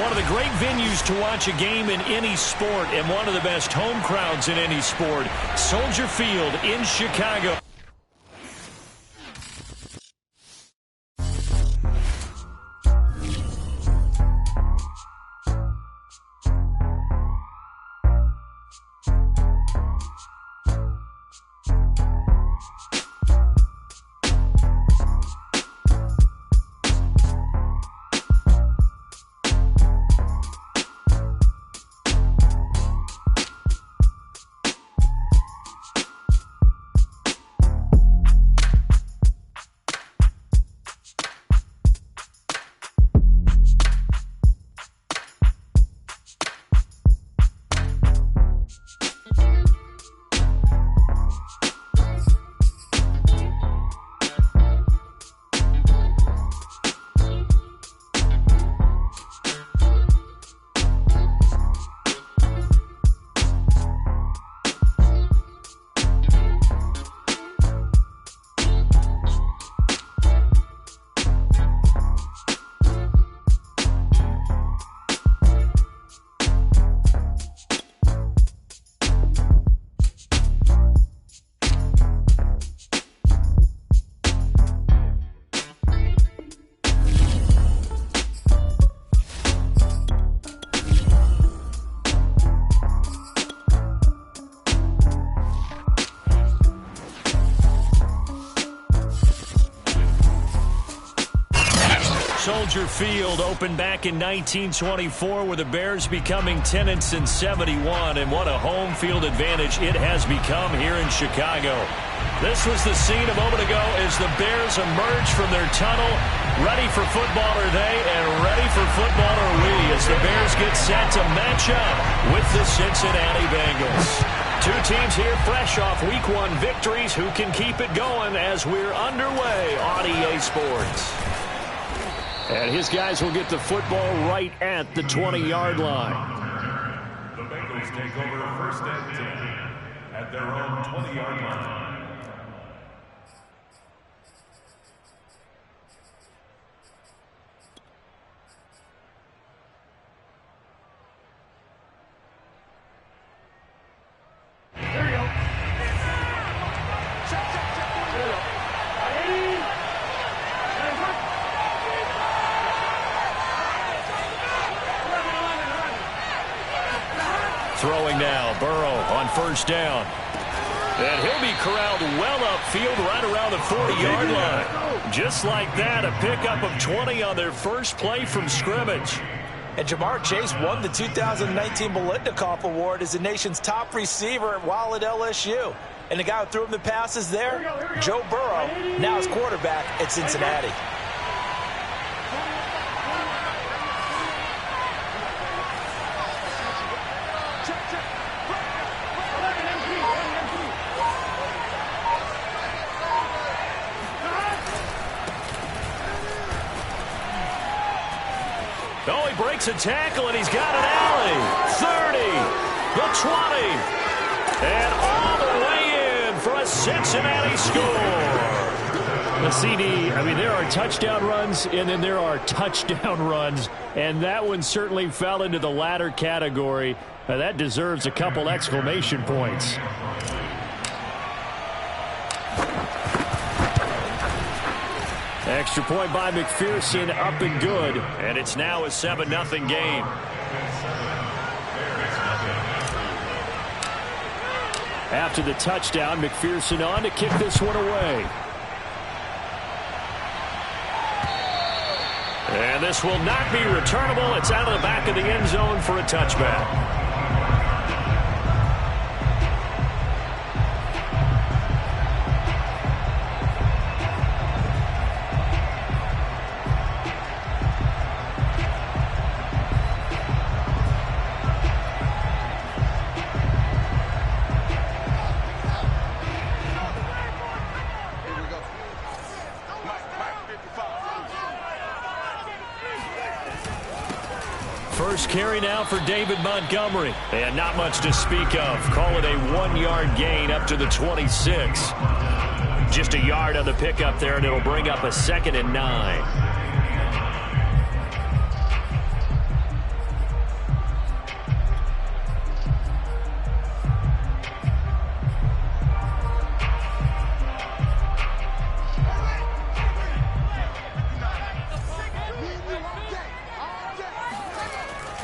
one of the great venues to watch a game in any sport and one of the best home crowds in any sport. Soldier Field in Chicago. Soldier Field opened back in 1924 with the Bears becoming tenants in 71, and what a home field advantage it has become here in Chicago. This was the scene a moment ago as the Bears emerge from their tunnel. Ready for football are they, and ready for football are we as the Bears get set to match up with the Cincinnati Bengals. Two teams here fresh off Week 1 victories. Who can keep it going as we're underway on EA Sports? And his guys will get the football right at the 20-yard line. The Bengals take over first and 10 at their own 20-yard line. Throwing now, Burrow on first down. And he'll be corralled well upfield right around the 40-yard line. Just like that, a pickup of 20 on their first play from scrimmage. And Jamar Chase won the 2019 Biletnikoff Award as the nation's top receiver while at LSU. And the guy who threw him the passes there, Joe Burrow, now his quarterback at Cincinnati. Oh, he breaks a tackle, and he's got an alley. 30, the 20, and all the way in for a Cincinnati score. The CD, I mean, there are touchdown runs, and then there are touchdown runs, and that one certainly fell into the latter category. That deserves a couple exclamation points. Extra point by McPherson, up and good. And it's now a 7-0 game. After the touchdown, McPherson on to kick this one away. And this will not be returnable. It's out of the back of the end zone for a touchback. First carry now for David Montgomery. And not much to speak of. Call it a 1-yard gain up to the 26. Just a yard on the pickup there, and it'll bring up a 2nd and 9.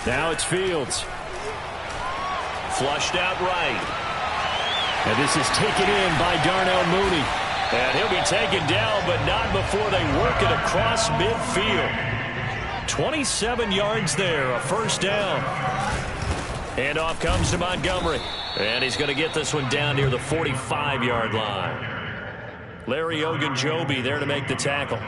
Now it's Fields. Flushed out right. And this is taken in by Darnell Mooney. And he'll be taken down, but not before they work it across midfield. 27 yards there, a first down. And off comes to Montgomery. And he's going to get this one down near the 45-yard line. Larry Ogunjobi there to make the tackle.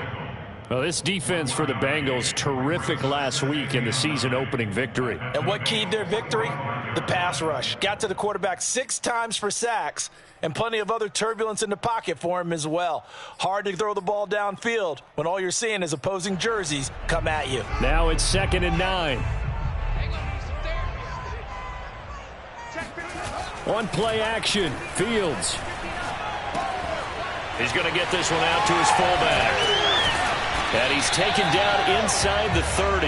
Well, this defense for the Bengals, terrific last week in the season-opening victory. And what keyed their victory? The pass rush. Got to the quarterback 6 times for sacks, and plenty of other turbulence in the pocket for him as well. Hard to throw the ball downfield when all you're seeing is opposing jerseys come at you. Now it's 2nd and 9. One play action. Fields. He's going to get this one out to his fullback. And he's taken down inside the 30.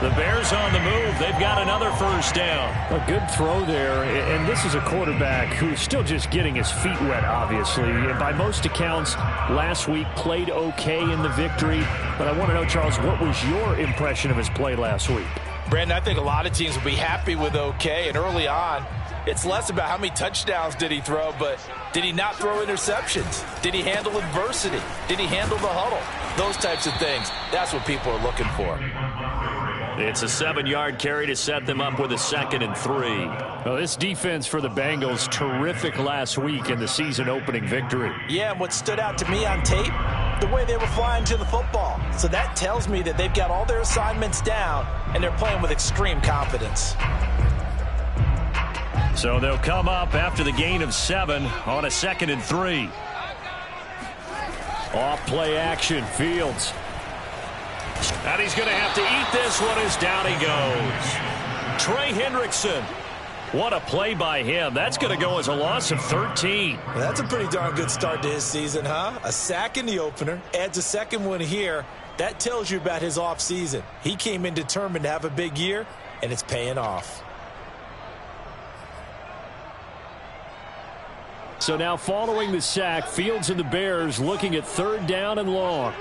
The Bears on the move. They've got another first down. A good throw there. And this is a quarterback who's still just getting his feet wet, obviously. And by most accounts, last week played okay in the victory. But I want to know, Charles, what was your impression of his play last week? Brandon, I think a lot of teams will be happy with okay. And early on, it's less about how many touchdowns did he throw, but did he not throw interceptions? Did he handle adversity? Did he handle the huddle? Those types of things. That's what people are looking for. It's a 7-yard carry to set them up with a 2nd and 3. Well, this defense for the Bengals, terrific last week in the season-opening victory. Yeah, and what stood out to me on tape, the way they were flying to the football. So that tells me that they've got all their assignments down, and they're playing with extreme confidence. So they'll come up after the gain of 7 on a 2nd and 3. Off play action, Fields. And he's going to have to eat this one as down he goes. Trey Hendrickson. What a play by him. That's going to go as a loss of 13. Well, that's a pretty darn good start to his season, huh? A sack in the opener, adds a second one here. That tells you about his offseason. He came in determined to have a big year, and it's paying off. So now following the sack, Fields and the Bears looking at 3rd down and long.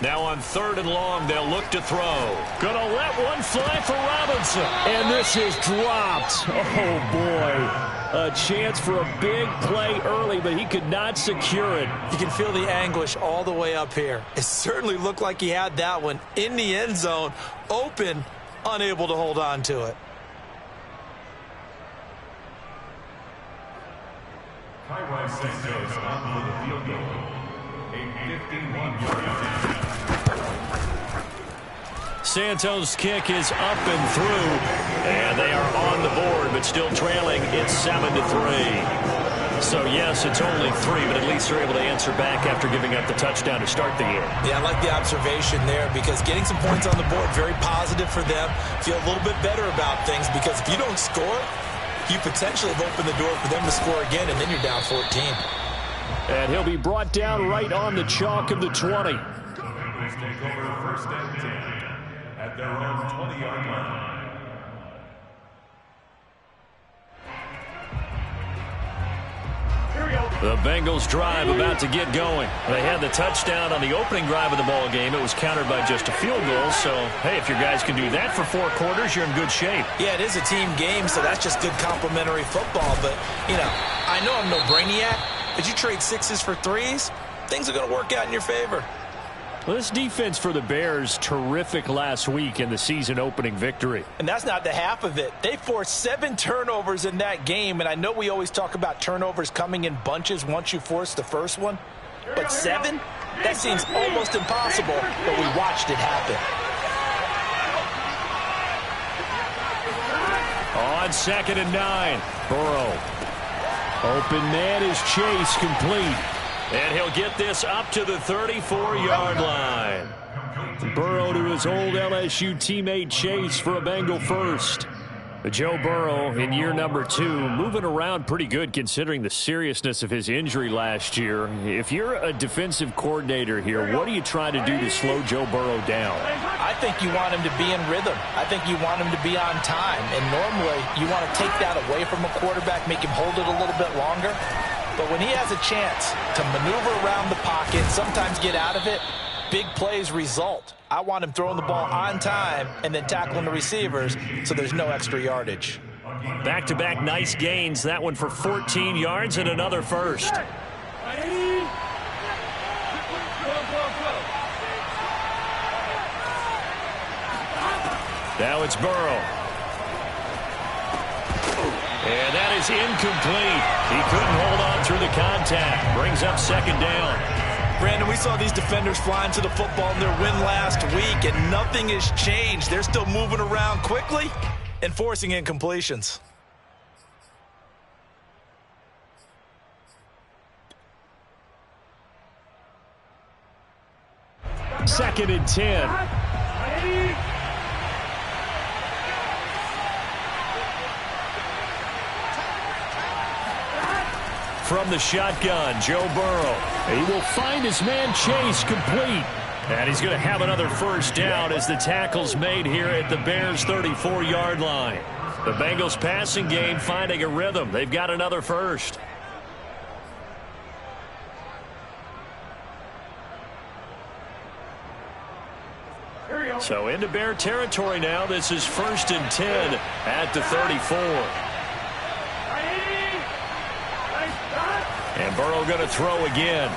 Now on 3rd and long, they'll look to throw. Gonna let one fly for Robinson. And this is dropped. Oh, boy. A chance for a big play early, but he could not secure it. You can feel the anguish all the way up here. It certainly looked like he had that one in the end zone, open, unable to hold on to it. Tyrod Santos on for the field goal. A 51-yard attempt. Santos' kick is up and through, and they are on the board, but still trailing. It's 7-3. So, yes, it's only 3, but at least they're able to answer back after giving up the touchdown to start the game. Yeah, I like the observation there because getting some points on the board, very positive for them. Feel a little bit better about things because if you don't score, you potentially have opened the door for them to score again, and then you're down 14. And he'll be brought down right on the chalk of the 20. The Bengals take over 1st and 10 at their own 20-yard line. The Bengals drive about to get going. They had the touchdown on the opening drive of the ball game. It was countered by just a field goal. So, hey, if your guys can do that for 4 quarters, you're in good shape. Yeah, it is a team game, so that's just good complimentary football. But, you know, I know I'm no brainiac, but you trade 6s for 3s, things are going to work out in your favor. Well, this defense for the Bears, terrific last week in the season-opening victory. And that's not the half of it. They forced 7 turnovers in that game, and I know we always talk about turnovers coming in bunches once you force the first one. But 7? That seems almost impossible, but we watched it happen. On 2nd and 9, Burrow. Open man is Chase, complete. and he'll get this up to the 34-yard line. Burrow to his old LSU teammate Chase for a Bengal first. Joe Burrow in year number 2, moving around pretty good considering the seriousness of his injury last year. If you're a defensive coordinator here, what do you try to do to slow Joe Burrow down? I think you want him to be in rhythm. I think you want him to be on time. And normally you want to take that away from a quarterback, make him hold it a little bit longer. But when he has a chance to maneuver around the pocket, sometimes get out of it, big plays result. I want him throwing the ball on time and then tackling the receivers so there's no extra yardage. Back-to-back nice gains. That one for 14 yards and another first. Now it's Burrow. And that is incomplete. He couldn't hold on through the contact. Brings up second down. Brandon, we saw these defenders flying to the football in their win last week, and nothing has changed. They're still moving around quickly and forcing incompletions. Second and 10. From the shotgun, Joe Burrow. He will find his man Chase complete. And he's going to have another first down as the tackle's made here at the Bears' 34-yard line. The Bengals passing game finding a rhythm. They've got another first. So into Bear territory now. This is 1st and 10 at the 34. And Burrow going to throw again.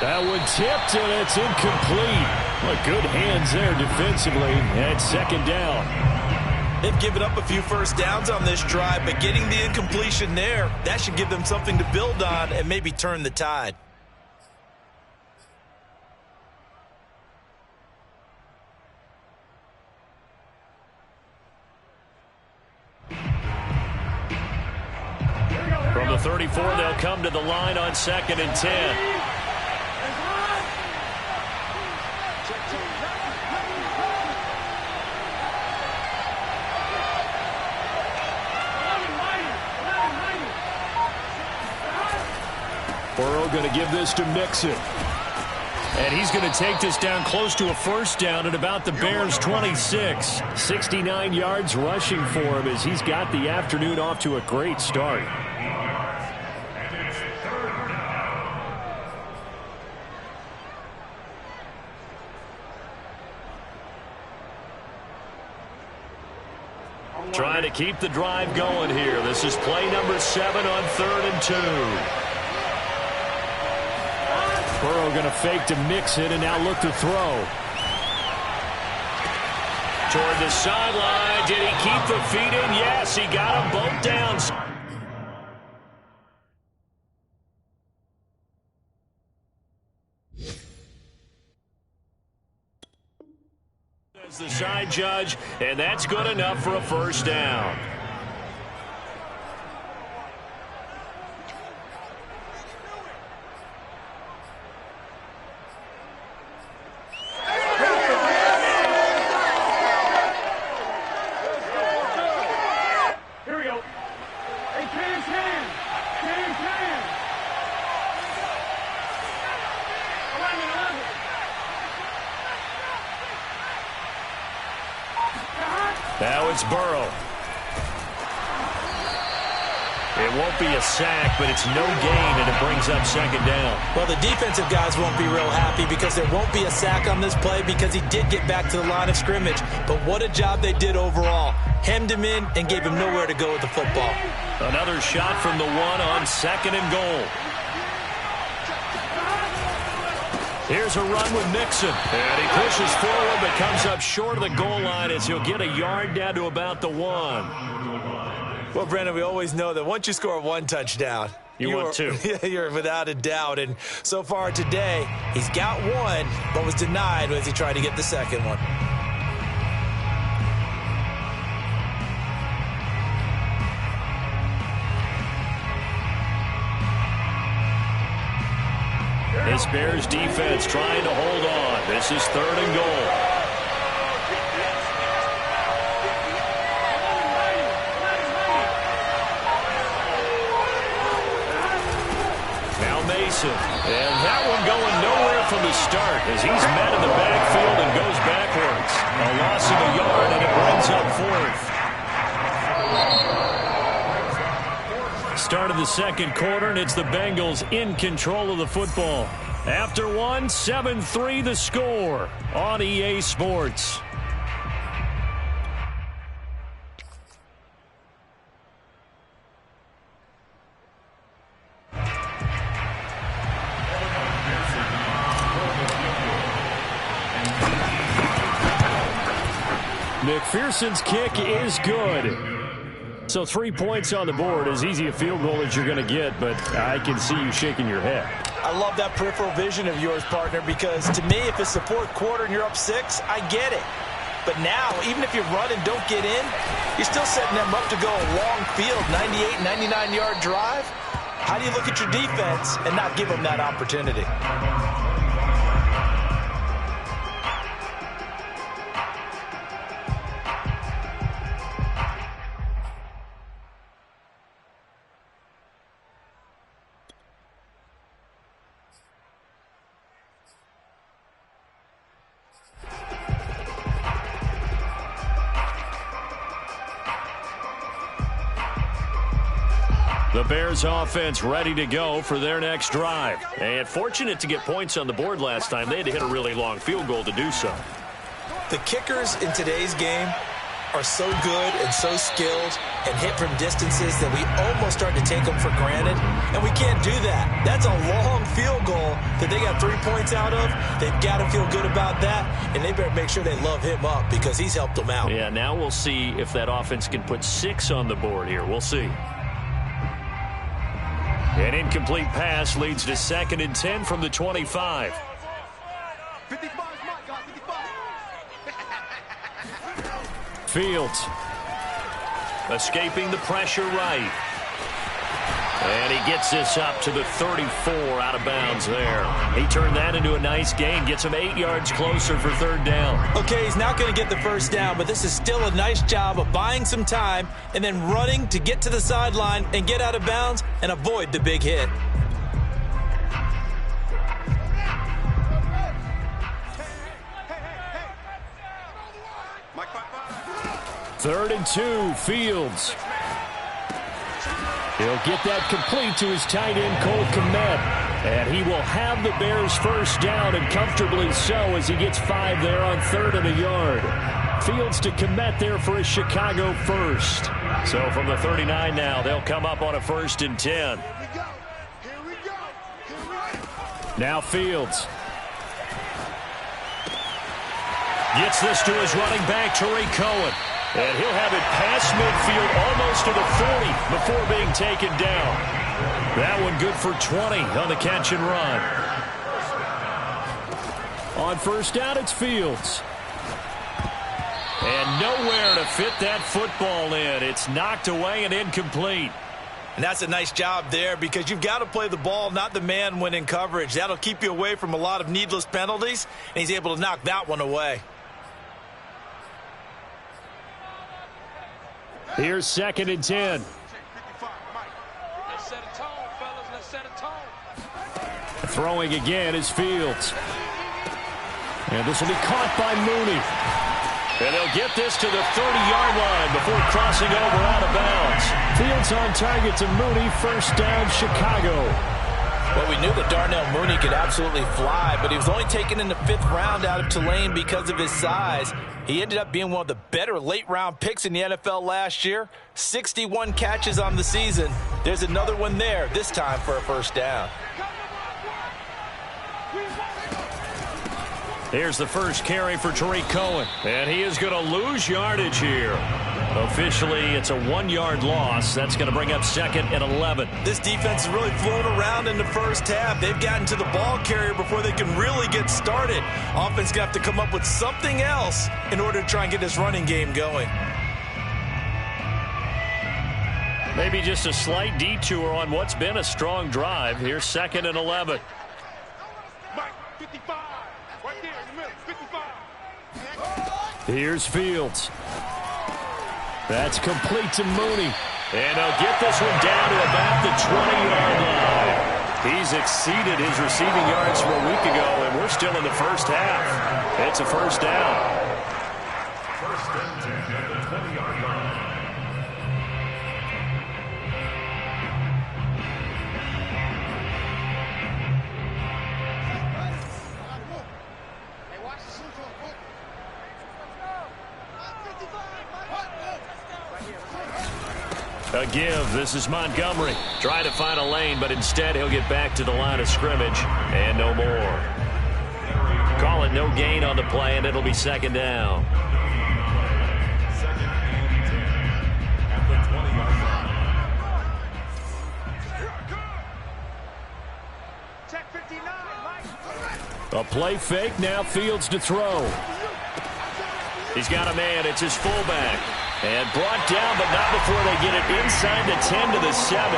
That one tipped, and it's incomplete. Well, good hands there defensively. And second down. They've given up a few first downs on this drive, but getting the incompletion there, that should give them something to build on and maybe turn the tide. From the 34, they'll come to the line on 2nd and 10. Burrow going to give this to Mixon. And he's going to take this down close to a first down at about the Bears' 26. 69 yards rushing for him as he's got the afternoon off to a great start. Trying to keep the drive going here. This is play number 7 on 3rd and 2. Burrow going to fake to Mixon and now look to throw. Toward the sideline. Did he keep the feet in? Yes, he got them both down. As the side judge, and that's good enough for a first down. Now it's Burrow. It won't be a sack, but it's no gain, and it brings up second down. Well, the defensive guys won't be real happy because there won't be a sack on this play because he did get back to the line of scrimmage. But what a job they did overall. Hemmed him in and gave him nowhere to go with the football. Another shot from the 1 on 2nd and goal. Here's a run with Mixon. And he pushes forward but comes up short of the goal line as he'll get a yard down to about the 1. Well, Brandon, we always know that once you score 1 touchdown, you want 2. You're without a doubt. And so far today, he's got 1, but was denied as he tried to get the second one. This Bears defense trying to hold on. This is 3rd and goal. Now Mason. And that one going nowhere from the start as he's met in the backfield and goes backwards. A loss of a yard, and it brings up 4th. Start of the 2nd quarter, and it's the Bengals in control of the football. After one, 7-3 the score on EA Sports. McPherson's kick is good. So 3 points on the board, as easy a field goal as you're going to get, but I can see you shaking your head. I love that peripheral vision of yours, partner, because to me, if it's the fourth quarter and you're up 6, I get it. But now, even if you run and don't get in, you're still setting them up to go a long field, 98, 99-yard drive. How do you look at your defense and not give them that opportunity? The Bears offense ready to go for their next drive. And fortunate to get points on the board last time. They had to hit a really long field goal to do so. The kickers in today's game are so good and so skilled and hit from distances that we almost start to take them for granted. And we can't do that. That's a long field goal that they got 3 points out of. They've got to feel good about that. And they better make sure they love him up because he's helped them out. Yeah, now we'll see if that offense can put 6 on the board here. We'll see. An incomplete pass leads to 2nd and 10 from the 25. Fields escaping the pressure right. And he gets this up to the 34, out of bounds there. He turned that into a nice gain, gets him 8 yards closer for 3rd down. Okay, he's not going to get the first down, but this is still a nice job of buying some time and then running to get to the sideline and get out of bounds and avoid the big hit. Third and 2, Fields. He'll get that complete to his tight end, Cole Kmet. And he will have the Bears first down, and comfortably so, as he gets 5 there on 3rd and a yard. Fields to Kmet there for a Chicago first. So from the 39 now, they'll come up on a 1st and 10. Now Fields. Gets this to his running back, Tariq Cohen. And he'll have it past midfield, almost to the 40, before being taken down. That one good for 20 on the catch and run. On 1st down, it's Fields. And nowhere to fit that football in. It's knocked away and incomplete. And that's a nice job there because you've got to play the ball, not the man when in coverage. That'll keep you away from a lot of needless penalties, and he's able to knock that one away. Here's 2nd and 10. Throwing again is Fields. And this will be caught by Mooney. And they'll get this to the 30-yard line before crossing over out of bounds. Fields on target to Mooney. 1st down, Chicago. Well, we knew that Darnell Mooney could absolutely fly, but he was only taken in the 5th round out of Tulane because of his size. He ended up being one of the better late-round picks in the NFL last year. 61 catches on the season. There's another one there, this time for a 1st down. Here's the first carry for Tariq Cohen. And he is going to lose yardage here. Officially, it's a 1-yard loss. That's going to bring up 2nd and 11. This defense has really flown around in the first half. They've gotten to the ball carrier before they can really get started. Offense going to have to come up with something else in order to try and get this running game going. Maybe just a slight detour on what's been a strong drive. Here's 2nd and 11. Here's Fields. That's complete to Mooney. And he'll get this one down to about the 20-yard line. He's exceeded his receiving yards from a week ago, and we're still in the first half. It's a 1st down. 1st and 10 at the 20-yard line. A give. This is Montgomery. Trying to find a lane, but instead he'll get back to the line of scrimmage. And no more. Call it no gain on the play, and it'll be second down. A play fake, now Fields to throw. He's got a man, it's his fullback. And brought down, but not before they get it inside the 10 to the 7.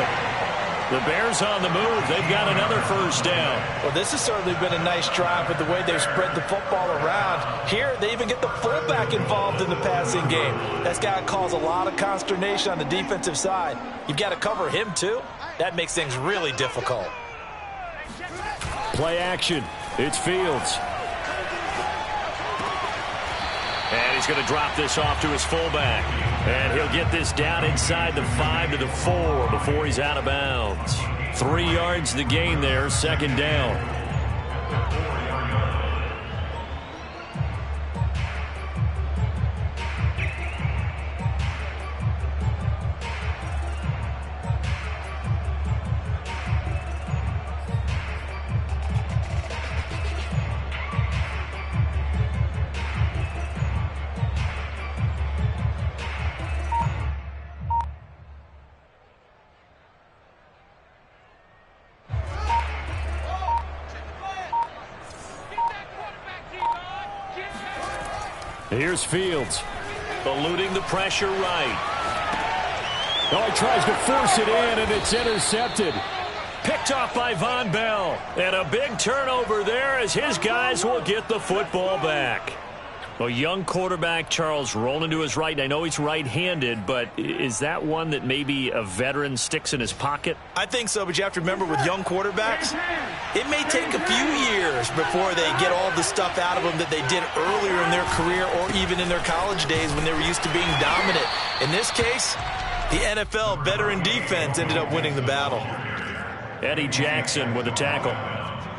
The Bears on the move. They've got another first down. Well, this has certainly been a nice drive with the way they've spread the football around. Here, they even get the fullback involved in the passing game. That's got to cause a lot of consternation on the defensive side. You've got to cover him, too. That makes things really difficult. Play action. It's Fields. And he's going to drop this off to his fullback. And he'll get this down inside the 5 to the 4 before he's out of bounds. 3 yards the gain there, second down. Here's Fields. Eluding the pressure right. Oh, he tries to force it in, and it's intercepted. Picked off by Von Bell. And a big turnover there as his guys will get the football back. A young quarterback, Charles, rolling to his right. I know he's right-handed, but is that one that maybe a veteran sticks in his pocket? I think so, but you have to remember with young quarterbacks, it may take a few years before they get all the stuff out of them that they did earlier in their career or even in their college days when they were used to being dominant. In this case, the NFL veteran defense ended up winning the battle. Eddie Jackson with the tackle.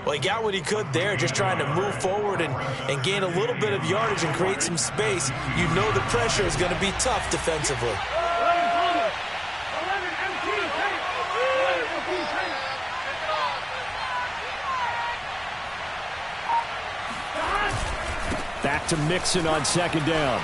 Well, he got what he could there, just trying to move forward and gain a little bit of yardage and create some space. You know the pressure is going to be tough defensively. Back to Mixon on second down.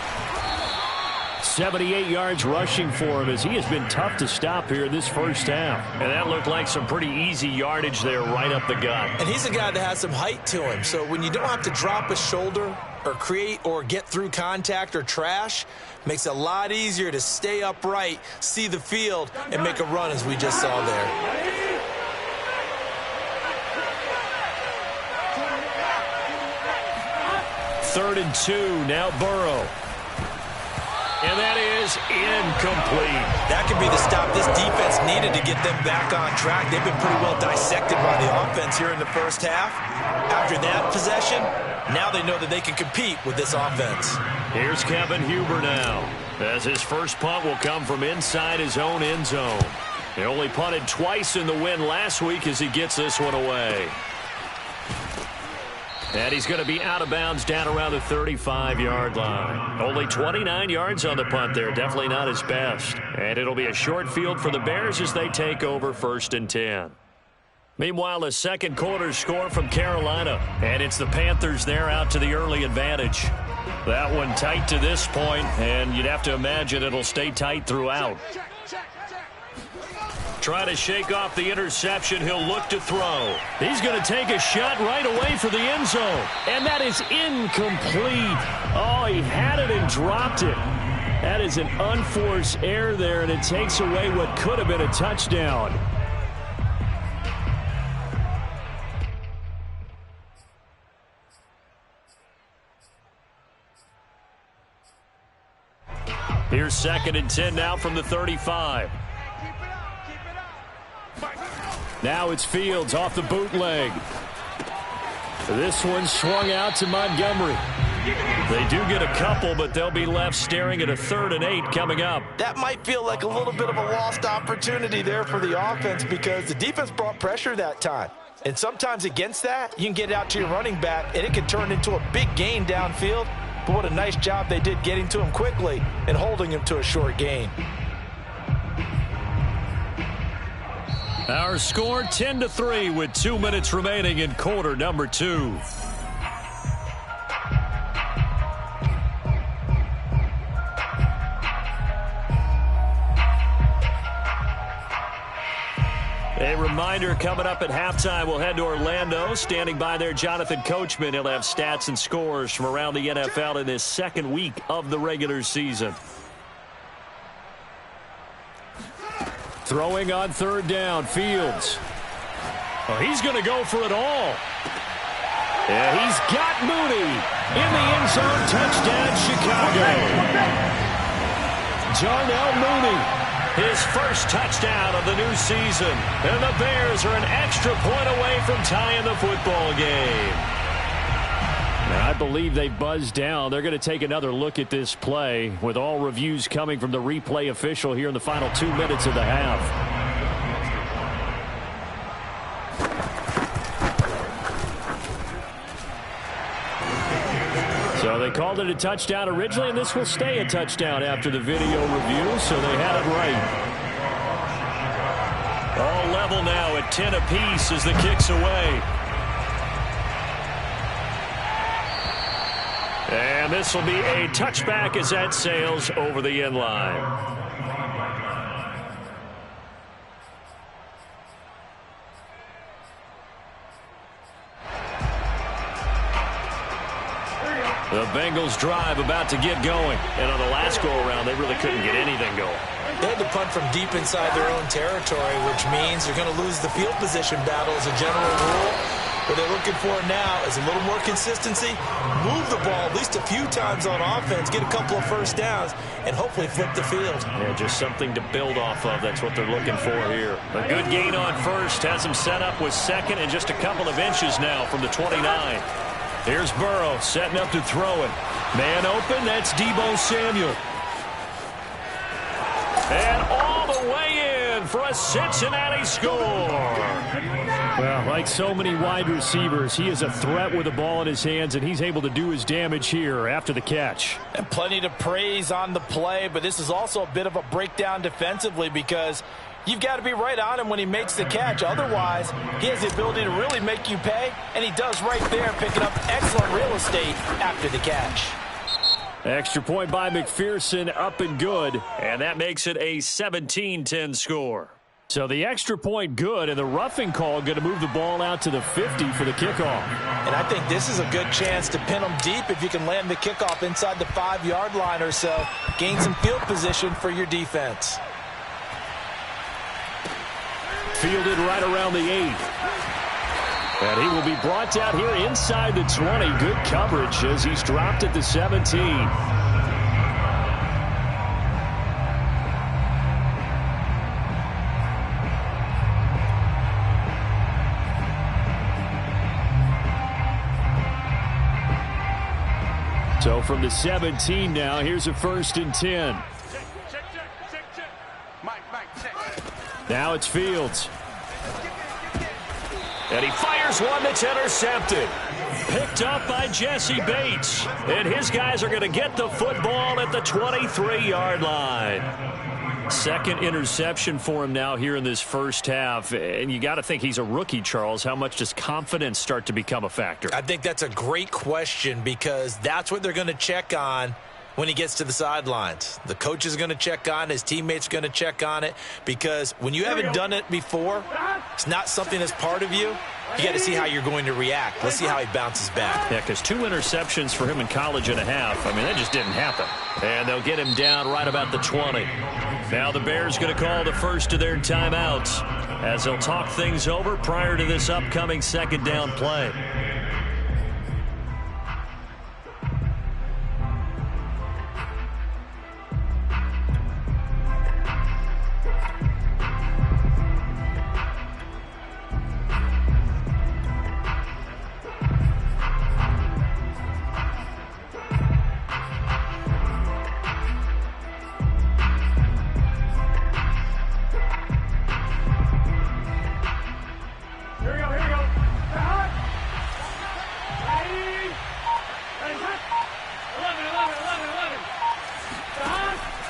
78 yards rushing for him as he has been tough to stop here in this first half. And that looked like some pretty easy yardage there right up the gut. And he's a guy that has some height to him. So when you don't have to drop a shoulder or create or get through contact or trash, makes it a lot easier to stay upright, see the field, and make a run as we just saw there. Third and 2, now Burrow. And that is incomplete. That could be the stop this defense needed to get them back on track. They've been pretty well dissected by the offense here in the first half. After that possession, now they know that they can compete with this offense. Here's Kevin Huber now, as his first punt will come from inside his own end zone. He only punted twice in the win last week as he gets this one away. And he's going to be out of bounds down around the 35-yard line. Only 29 yards on the punt there. Definitely not his best. And it'll be a short field for the Bears as they take over 1st and 10. Meanwhile, a second quarter score from Carolina. And it's the Panthers there out to the early advantage. That one tight to this point, and you'd have to imagine it'll stay tight throughout. Trying to shake off the interception. He'll look to throw. He's going to take a shot right away for the end zone. And that is incomplete. Oh, he had it and dropped it. That is an unforced error there, and it takes away what could have been a touchdown. Here's 2nd and 10 now from the 35. Now it's Fields off the bootleg. This one swung out to Montgomery. They do get a couple, but they'll be left staring at a 3rd and 8 coming up. That might feel like a little bit of a lost opportunity there for the offense because the defense brought pressure that time. And sometimes against that, you can get it out to your running back, and it can turn into a big gain downfield. But what a nice job they did getting to him quickly and holding him to a short gain. Our score 10-3 with 2 minutes remaining in quarter number 2. A reminder, coming up at halftime, we'll head to Orlando. Standing by there, Jonathan Coachman. He'll have stats and scores from around the NFL in this second week of the regular season. Throwing on third down, Fields. Oh, he's going to go for it all. Yeah, he's got Mooney in the end zone. Touchdown, Chicago. Darnell Mooney, his first touchdown of the new season. And the Bears are an extra point away from tying the football game. Now, I believe they buzzed down. They're going to take another look at this play with all reviews coming from the replay official here in the final 2 minutes of the half. So they called it a touchdown originally, and this will stay a touchdown after the video review, so they had it right. All level now at 10 apiece as the kick's away. And this will be a touchback as that sails over the end line. The Bengals drive about to get going. And on the last go-around, they really couldn't get anything going. They had to punt from deep inside their own territory, which means they're going to lose the field position battle as a general rule. What they're looking for now is a little more consistency, move the ball at least a few times on offense, get a couple of first downs, and hopefully flip the field. Yeah, just something to build off of. That's what they're looking for here. A good gain on first. Has them set up with second and just a couple of inches now from the 29. Here's Burrow setting up to throw it. Man open, that's Deebo Samuel. And all the way in for a Cincinnati score. Well, like so many wide receivers, he is a threat with the ball in his hands, and he's able to do his damage here after the catch. And plenty to praise on the play, but this is also a bit of a breakdown defensively because you've got to be right on him when he makes the catch. Otherwise, he has the ability to really make you pay, and he does right there, picking up excellent real estate after the catch. Extra point by McPherson, up and good. And that makes it a 17-10 score. So the extra point good, and the roughing call going to move the ball out to the 50 for the kickoff. And I think this is a good chance to pin them deep if you can land the kickoff inside the 5-yard line or so. Gain some field position for your defense. Fielded right around the 8. And he will be brought down here inside the 20. Good coverage as he's dropped at the 17. So from the 17 now, here's a 1st and 10. Now it's Fields. And he fires one that's intercepted. Picked up by Jesse Bates. And his guys are going to get the football at the 23-yard line. Second interception for him now here in this first half. And you got to think he's a rookie, Charles. How much does confidence start to become a factor? I think that's a great question because that's what they're going to check on when he gets to the sidelines. The coach is going to check on it. His teammates are going to check on it because when you haven't done it before, it's not something that's part of you. You got to see how you're going to react. Let's see how he bounces back. Yeah, because 2 interceptions for him in college and a half. I mean, that just didn't happen. And they'll get him down right about the 20. Now the Bears going to call the first of their timeouts as they'll talk things over prior to this upcoming second down play.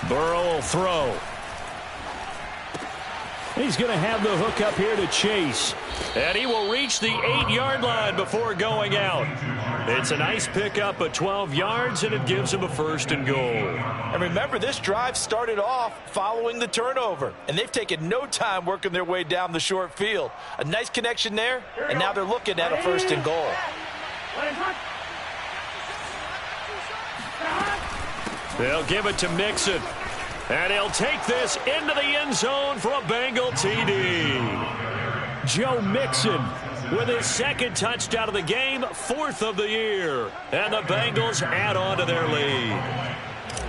Burrow will throw. He's going to have the hook up here to Chase. And he will reach the 8-yard line before going out. It's a nice pickup of 12 yards, and it gives him a 1st and goal. And remember, this drive started off following the turnover, and they've taken no time working their way down the short field. A nice connection there, and now they're looking at a 1st and goal. They'll give it to Mixon. And he'll take this into the end zone for a Bengal TD. Joe Mixon with his 2nd touchdown of the game, 4th of the year. And the Bengals add on to their lead.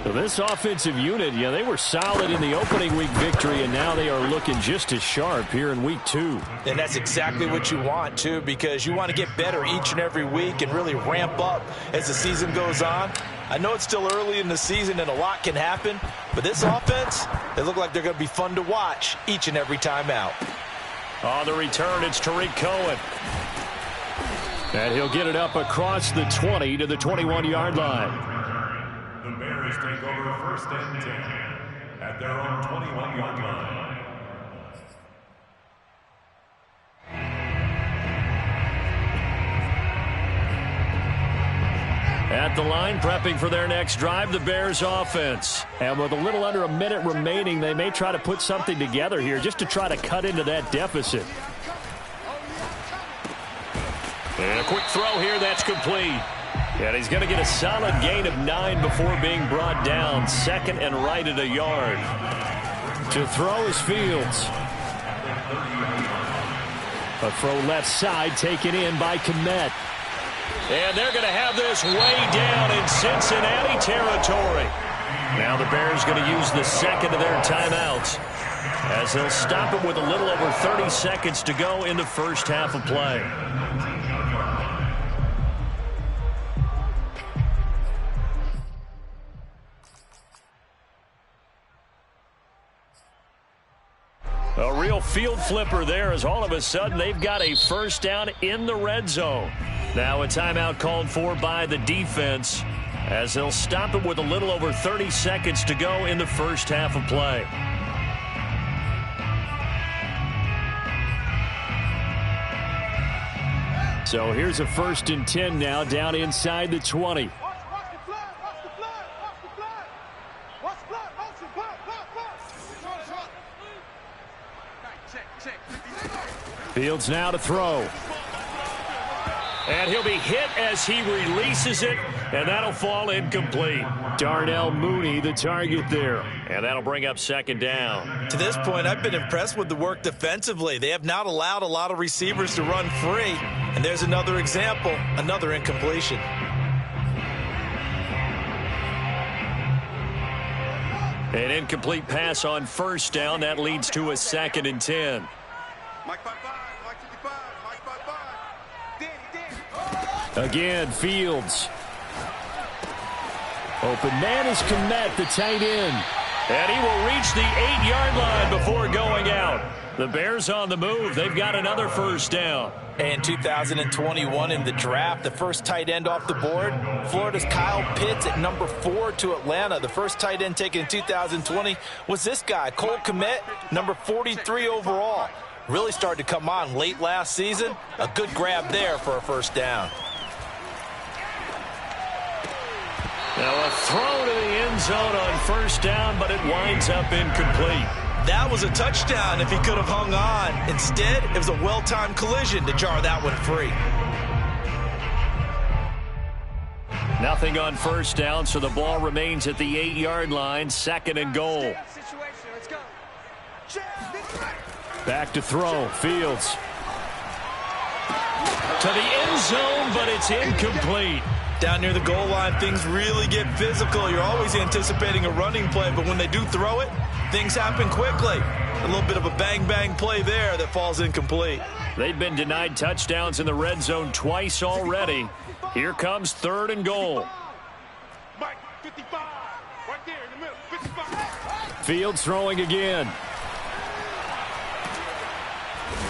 So this offensive unit, they were solid in the opening week victory, and now they are looking just as sharp here in week 2. And that's exactly what you want, too, because you want to get better each and every week and really ramp up as the season goes on. I know it's still early in the season and a lot can happen, but this offense, they look like they're going to be fun to watch each and every time out. On the return, it's Tariq Cohen. And he'll get it up across the 20 to the 21-yard line. The Bears take over 1st and 10 at their own 21-yard line. At the line, prepping for their next drive, the Bears offense. And with a little under a minute remaining, they may try to put something together here just to try to cut into that deficit. And a quick throw here, that's complete. And he's going to get a solid gain of 9 before being brought down. 2nd and right at a yard. To throw is Fields. A throw left side taken in by Kmet. And they're going to have this way down in Cincinnati territory. Now the Bears going to use the 2nd of their timeouts as they'll stop it with a little over 30 seconds to go in the first half of play. A real field flipper there as all of a sudden they've got a 1st down in the red zone. Now a timeout called for by the defense as they'll stop it with a little over 30 seconds to go in the first half of play. So here's a 1st and 10 now down inside the 20. Fields now to throw. And he'll be hit as he releases it, and that'll fall incomplete. Darnell Mooney, the target there. And that'll bring up 2nd down. To this point, I've been impressed with the work defensively. They have not allowed a lot of receivers to run free. And there's another example, another incompletion. An incomplete pass on 1st down. That leads to a 2nd and 10. Again, Fields. Open man is Kmet, the tight end. And he will reach the 8-yard line before going out. The Bears on the move. They've got another 1st down. And 2021 in the draft, the first tight end off the board, Florida's Kyle Pitts at number 4 to Atlanta. The first tight end taken in 2020 was this guy, Cole Kmet, number 43 overall. Really started to come on late last season. A good grab there for a 1st down. Now a throw to the end zone on 1st down, but it winds up incomplete. That was a touchdown if he could have hung on. Instead, it was a well-timed collision to jar that one free. Nothing on 1st down, so the ball remains at the 8-yard line. 2nd and goal. Back to throw. Fields. To the end zone, but it's incomplete. Down near the goal line, things really get physical. You're always anticipating a running play, but when they do throw it, things happen quickly. A little bit of a bang-bang play there that falls incomplete. They've been denied touchdowns in the red zone twice already. Here comes 3rd and goal. Fields throwing again.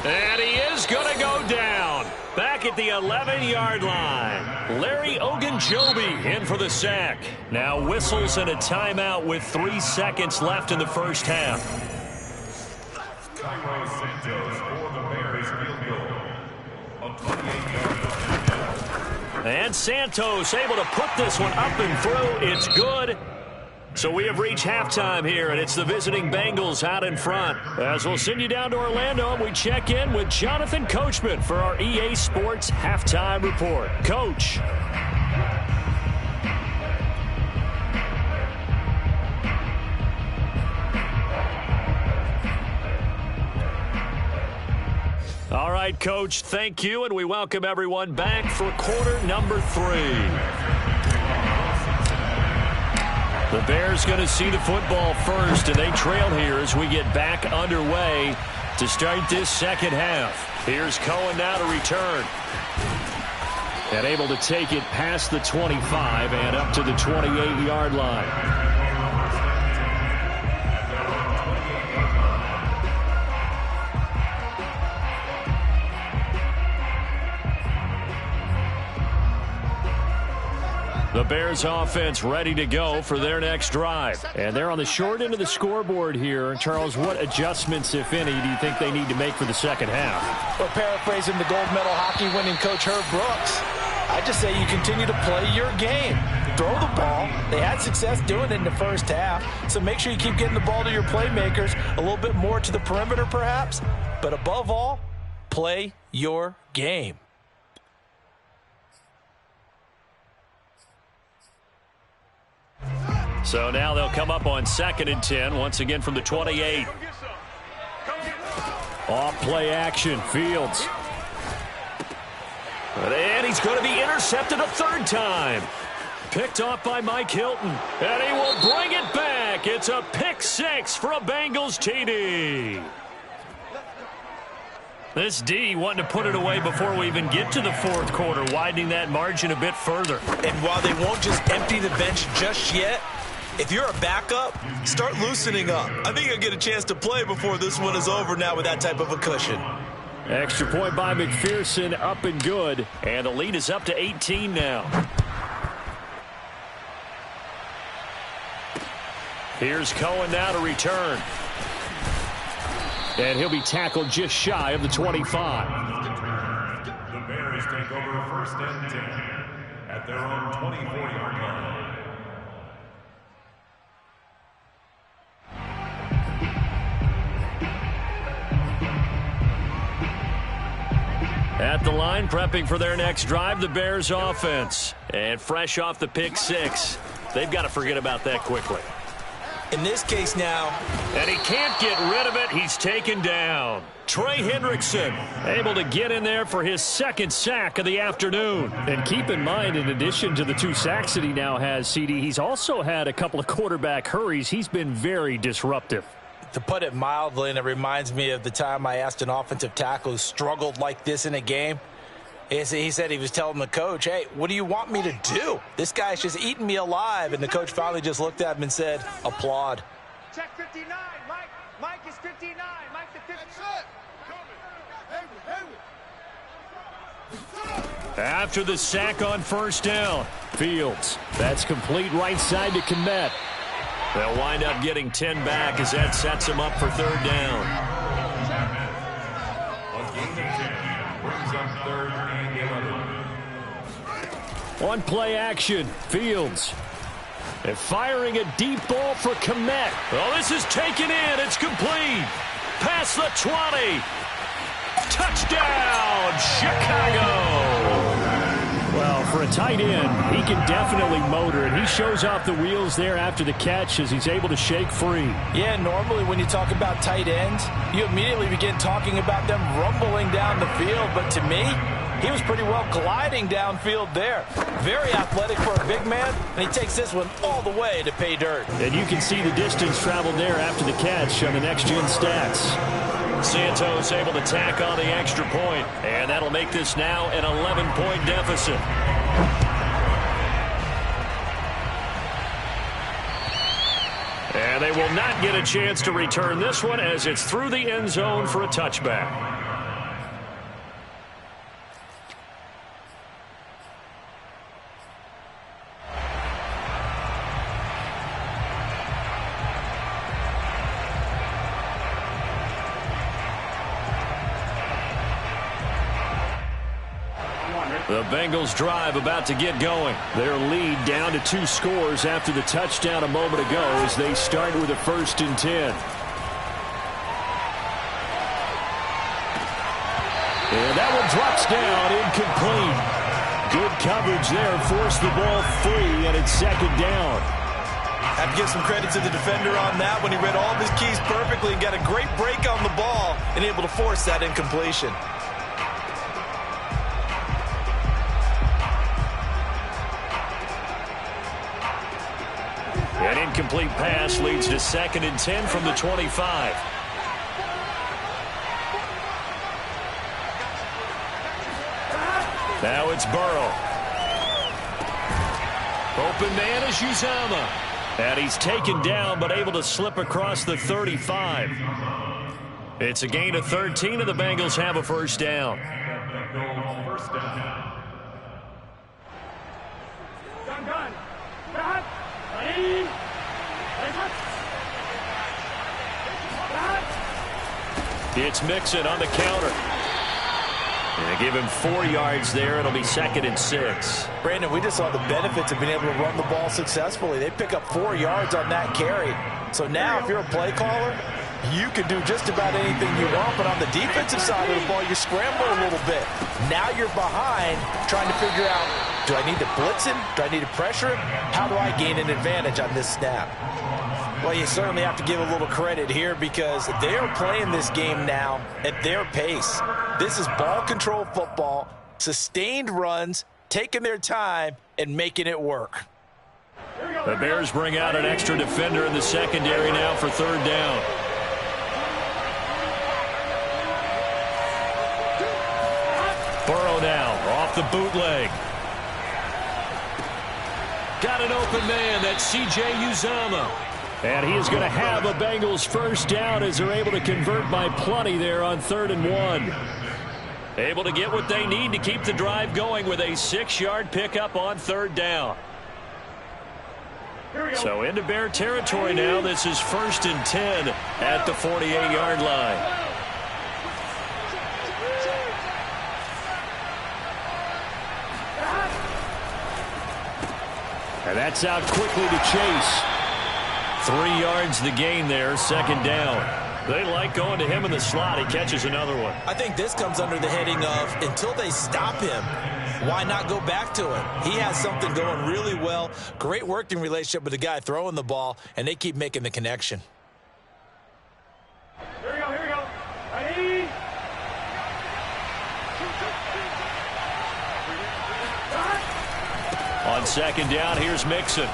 And he is going to go down. Back at the 11-yard line. Larry Ogunjobi in for the sack. Now whistles and a timeout with 3 seconds left in the first half. Santos for the Bears field goal. A 28-yard line. And Santos able to put this one up and through. It's good. So we have reached halftime here, and it's the visiting Bengals out in front. As we'll send you down to Orlando, and we check in with Jonathan Coachman for our EA Sports Halftime Report. Coach. All right, Coach, thank you, and we welcome everyone back for quarter number 3. The Bears going to see the football first, and they trail here as we get back underway to start this second half. Here's Cohen now to return. And able to take it past the 25 and up to the 28-yard line. The Bears offense ready to go for their next drive. And they're on the short end of the scoreboard here. Charles, what adjustments, if any, do you think they need to make for the second half? Well, paraphrasing the gold medal hockey winning coach Herb Brooks, I just say you continue to play your game. Throw the ball. They had success doing it in the first half. So make sure you keep getting the ball to your playmakers, a little bit more to the perimeter perhaps. But above all, play your game. So now they'll come up on 2nd and 10, once again from the 28. Off play action, Fields. And he's going to be intercepted a third time. Picked off by Mike Hilton. And he will bring it back. It's a pick 6 for a Bengals TD. This D wanting to put it away before we even get to the fourth quarter, widening that margin a bit further. And while they won't just empty the bench just yet, if you're a backup, start loosening up. I think you'll get a chance to play before this one is over now with that type of a cushion. Extra point by McPherson, up and good. And the lead is up to 18 now. Here's Cohen now to return. And he'll be tackled just shy of the 25. The Bears take over 1st and 10 at their own 24-yard line. At the line, prepping for their next drive, the Bears offense. And fresh off the pick 6, they've got to forget about that quickly. In this case now, and he can't get rid of it. He's taken down. Trey Hendrickson able to get in there for his 2nd sack of the afternoon. And keep in mind, in addition to the 2 sacks that he now has, CD, he's also had a couple of quarterback hurries. He's been very disruptive. To put it mildly, and it reminds me of the time I asked an offensive tackle who struggled like this in a game. He said he was telling the coach, hey, what do you want me to do? This guy's just eating me alive. And the coach finally just looked at him and said, applaud. Check 59, Mike. Mike is 59. Mike the 59. After the sack on 1st down, Fields. That's complete right side to Kmet. They'll wind up getting 10 back as that sets them up for 3rd down. A gain of 10 brings up 3rd and 11. On play action, Fields. And firing a deep ball for Kmet. Oh, this is taken in. It's complete. Past the 20. Touchdown, Chicago. Well, for a tight end, he can definitely motor, and he shows off the wheels there after the catch as he's able to shake free. Yeah, normally when you talk about tight ends, you immediately begin talking about them rumbling down the field. But to me, he was pretty well gliding downfield there. Very athletic for a big man, and he takes this one all the way to pay dirt. And you can see the distance traveled there after the catch on the next-gen stats. Santos able to tack on the extra point, and that'll make this now an 11-point deficit. And they will not get a chance to return this one as it's through the end zone for a touchback. The Bengals drive about to get going. Their lead down to 2 scores after the touchdown a moment ago as they start with a 1st and 10. And that one drops down, incomplete. Good coverage there, forced the ball free, and it's 2nd down. I have to give some credit to the defender on that when he read all of his keys perfectly and got a great break on the ball and able to force that incompletion. An incomplete pass leads to 2nd and 10 from the 25. Now it's Burrow. Open man is Uzomah. And he's taken down but able to slip across the 35. It's a gain of 13 and the Bengals have a 1st down. It's Mixon on the counter. And they give him 4 yards there. It'll be 2nd and 6. Brandon, we just saw the benefits of being able to run the ball successfully. They pick up 4 yards on that carry. So now if you're a play caller, you can do just about anything you want. But on the defensive side of the ball, you scramble a little bit. Now you're behind trying to figure out, do I need to blitz him? Do I need to pressure him? How do I gain an advantage on this snap? Well, you certainly have to give a little credit here because they are playing this game now at their pace. This is ball control football, sustained runs, taking their time, and making it work. The Bears bring out an extra defender in the secondary now for 3rd down. Burrow now off the bootleg. Got an open man. That's C.J. Uzomah. And he is going to have a Bengals 1st down as they're able to convert by plenty there on 3rd and 1. Able to get what they need to keep the drive going with a 6-yard pickup on 3rd down. So into Bear territory now. This is 1st and 10 at the 48-yard line. And that's out quickly to Chase. 3 yards the gain there, 2nd down. They like going to him in the slot. He catches another one. I think this comes under the heading of until they stop him, why not go back to him? He has something going really well. Great working relationship with the guy throwing the ball, and they keep making the connection. Here we go, here we go. Ready? On 2nd down, here's Mixon.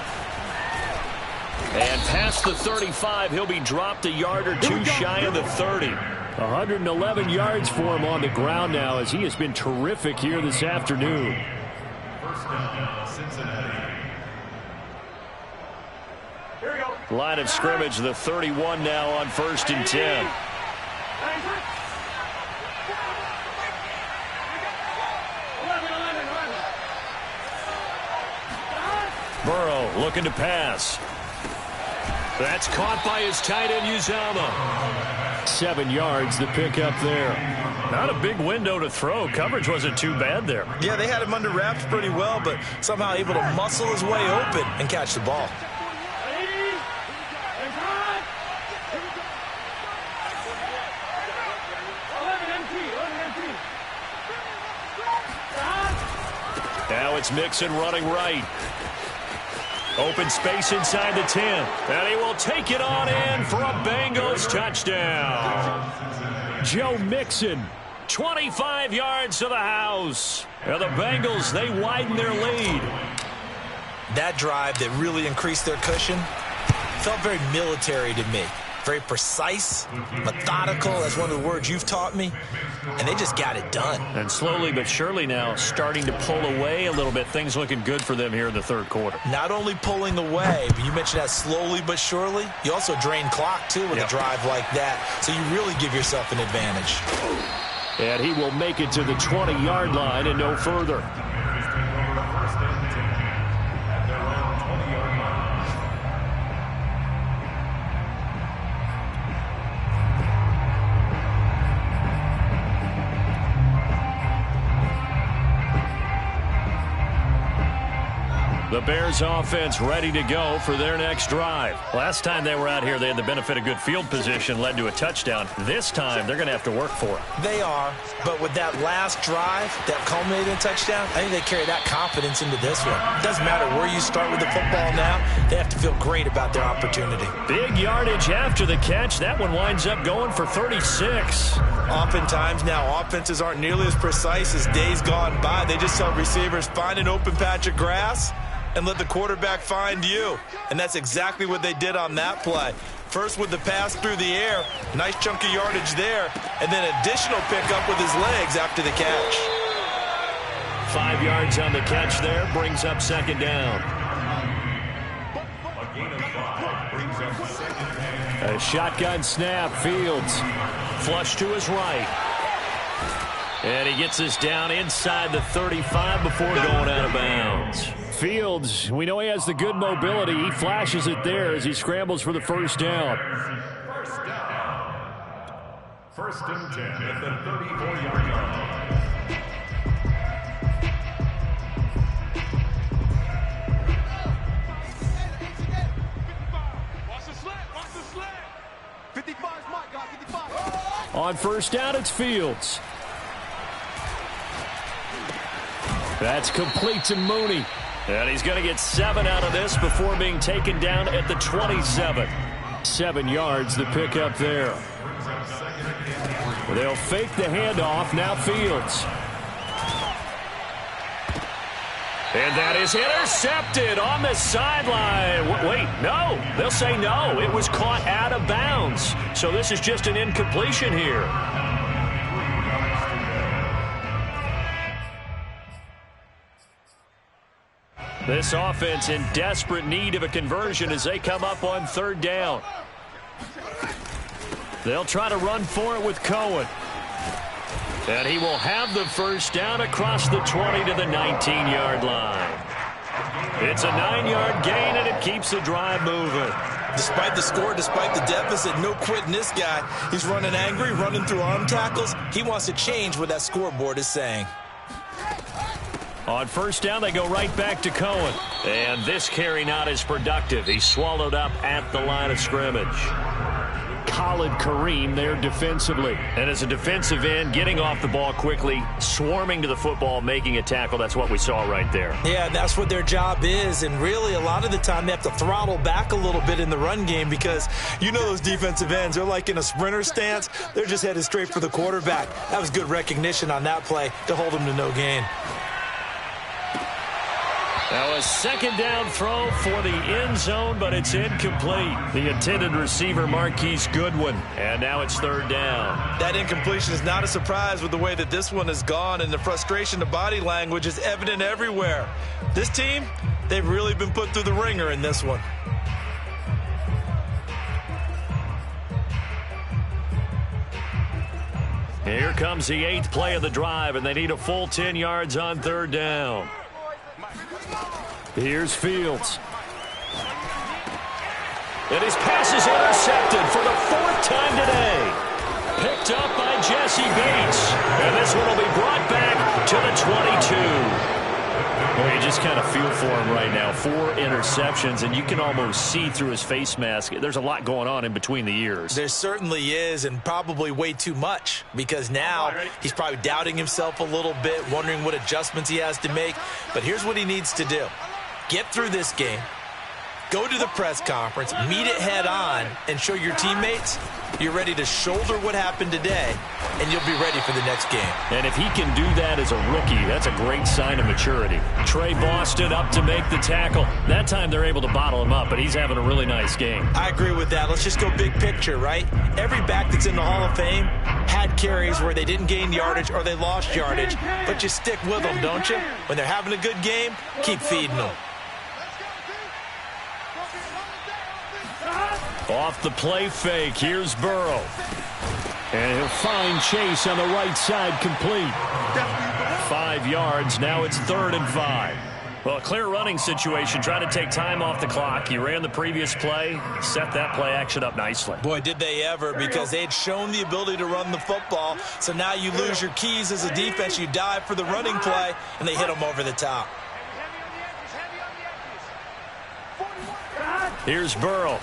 And past the 35, he'll be dropped a yard or 2 shy of the 30. 111 yards for him on the ground now as he has been terrific here this afternoon. 1st down, Cincinnati. Here we go. Line of scrimmage, the 31 now on 1st and 10. Burrow looking to pass. That's caught by his tight end, Uzomah. 7 yards, the pickup there. Not a big window to throw. Coverage wasn't too bad there. Yeah, they had him under wraps pretty well, but somehow able to muscle his way open and catch the ball. Now it's Mixon running right. Open space inside the 10. And he will take it on in for a Bengals touchdown. Joe Mixon, 25 yards to the house. And the Bengals, they widen their lead. That drive that really increased their cushion felt very military to me. Very precise, methodical, that's one of the words you've taught me. And they just got it done. And slowly but surely now starting to pull away a little bit. Things looking good for them here in the 3rd quarter. Not only pulling away, but you mentioned that slowly but surely. You also drain clock, too, with a drive like that. So you really give yourself an advantage. And he will make it to the 20-yard line and no further. The Bears offense ready to go for their next drive. Last time they were out here, they had the benefit of good field position, led to a touchdown. This time, they're going to have to work for it. They are, but with that last drive that culminated in a touchdown, I think they carry that confidence into this one. It doesn't matter where you start with the football now. They have to feel great about their opportunity. Big yardage after the catch. That one winds up going for 36. Oftentimes now, offenses aren't nearly as precise as days gone by. They just tell receivers, find an open patch of grass and let the quarterback find you. And that's exactly what they did on that play. First with the pass through the air, nice chunk of yardage there, and then additional pickup with his legs after the catch. 5 yards on the catch there, brings up second down. A shotgun snap, Fields. Flush to his right. And he gets us down inside the 35 before going out of bounds. Fields, we know he has the good mobility. He flashes it there as he scrambles for the first down. First and 10 at the 34-yard line. On first down, it's Fields. That's complete to Mooney. And he's going to get 7 out of this before being taken down at the 27. 7 yards the pickup there. They'll fake the handoff. Now Fields. And that is intercepted on the sideline. Wait, no. They'll say no. It was caught out of bounds. So this is just an incompletion here. This offense in desperate need of a conversion as they come up on third down. They'll try to run for it with Cohen. And he will have the first down across the 20 to the 19-yard line. It's a 9-yard gain, and it keeps the drive moving. Despite the score, despite the deficit, no quitting this guy. He's running angry, running through arm tackles. He wants to change what that scoreboard is saying. On first down, they go right back to Cohen. And this carry not as productive. He's swallowed up at the line of scrimmage. Khalid Kareem there defensively. And as a defensive end, getting off the ball quickly, swarming to the football, making a tackle. That's what we saw right there. Yeah, that's what their job is. And really, a lot of the time, they have to throttle back a little bit in the run game because you know those defensive ends, they're like in a sprinter stance. They're just headed straight for the quarterback. That was good recognition on that play to hold him to no gain. Now a second down throw for the end zone, but it's incomplete. The intended receiver, Marquise Goodwin. And now it's third down. That incompletion is not a surprise with the way that this one has gone, and the frustration, the body language is evident everywhere. This team, they've really been put through the ringer in this one. Here comes the 8th play of the drive, and they need a full 10 yards on third down. Here's Fields. And his pass is intercepted for the 4th time today. Picked up by Jesse Bates. And this one will be brought back to the 22. Well, you just kind of feel for him right now. 4 interceptions, and you can almost see through his face mask. There's a lot going on in between the ears. There certainly is, and probably way too much, because now he's probably doubting himself a little bit, wondering what adjustments he has to make. But here's what he needs to do. Get through this game, go to the press conference, meet it head on, and show your teammates you're ready to shoulder what happened today, and you'll be ready for the next game. And if he can do that as a rookie, that's a great sign of maturity. Trey Boston up to make the tackle. That time they're able to bottle him up, but he's having a really nice game. I agree with that. Let's just go big picture, right? Every back that's in the Hall of Fame had carries where they didn't gain yardage or they lost yardage, but you stick with them, don't you? When they're having a good game, keep feeding them. Off the play fake, here's Burrow. And he'll find Chase on the right side, complete. 5 yards, now it's 3rd and 5. Well, a clear running situation, trying to take time off the clock. He ran the previous play, set that play action up nicely. Boy, did they ever, because they had shown the ability to run the football. So now you lose your keys as a defense. You dive for the running play, and they hit them over the top. Here's Burrow.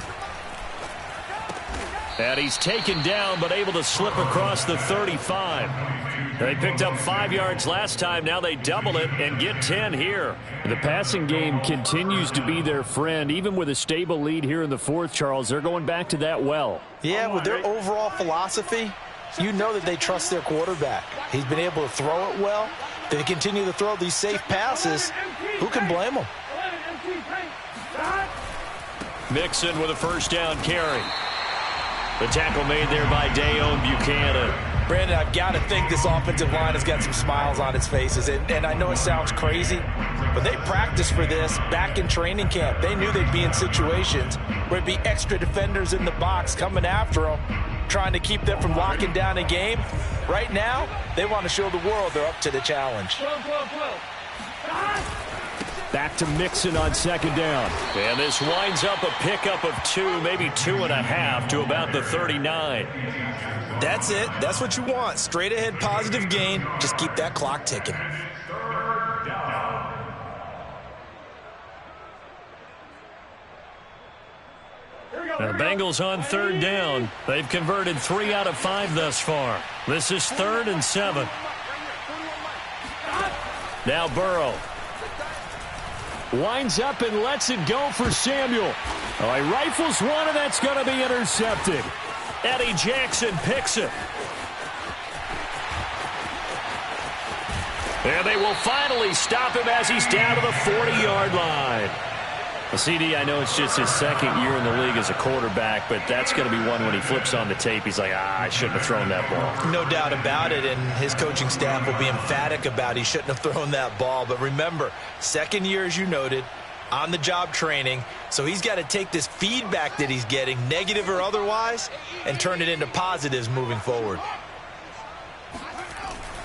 And he's taken down, but able to slip across the 35. They picked up 5 yards last time. Now they double it and get 10 here. The passing game continues to be their friend. Even with a stable lead here in the fourth, Charles, they're going back to that well. Yeah, with their overall philosophy, you know that they trust their quarterback. He's been able to throw it well. They continue to throw these safe passes. Who can blame them? Mixon with a first down carry. The tackle made there by Dayon Buchanan. Brandon, I've got to think this offensive line has got some smiles on its faces. And I know it sounds crazy, but they practiced for this back in training camp. They knew they'd be in situations where it'd be extra defenders in the box coming after them, trying to keep them from locking down a game. Right now, they want to show the world they're up to the challenge. Back to Mixon on second down. And this winds up a pickup of 2, maybe 2.5 to about the 39. That's it. That's what you want. Straight ahead positive gain. Just keep that clock ticking. The Bengals on third down. They've converted 3 out of 5 thus far. This is 3rd and 7. Now Burrow. Winds up and lets it go for Samuel. Oh, he rifles one, and that's going to be intercepted. Eddie Jackson picks it. And they will finally stop him as he's down to the 40-yard line. Well, CD, I know it's just his second year in the league as a quarterback, but that's going to be one when he flips on the tape. He's like, I shouldn't have thrown that ball. No doubt about it, and his coaching staff will be emphatic about he shouldn't have thrown that ball. But remember, second year, as you noted, on-the-job training, so he's got to take this feedback that he's getting, negative or otherwise, and turn it into positives moving forward.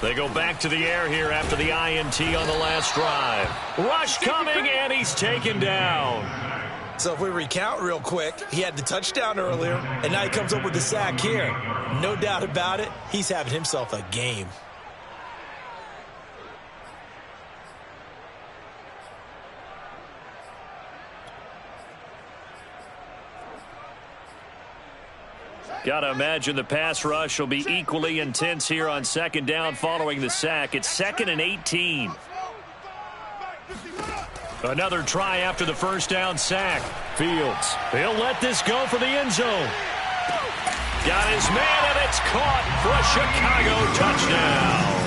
They go back to the air here after the INT on the last drive. Rush coming, and he's taken down. So if we recount real quick, he had the touchdown earlier, and now he comes up with the sack here. No doubt about it, he's having himself a game. Got to imagine the pass rush will be equally intense here on second down following the sack. It's 2nd and 18. Another try after the first down sack. Fields. He'll let this go for the end zone. Got his man, and it's caught for a Chicago touchdown.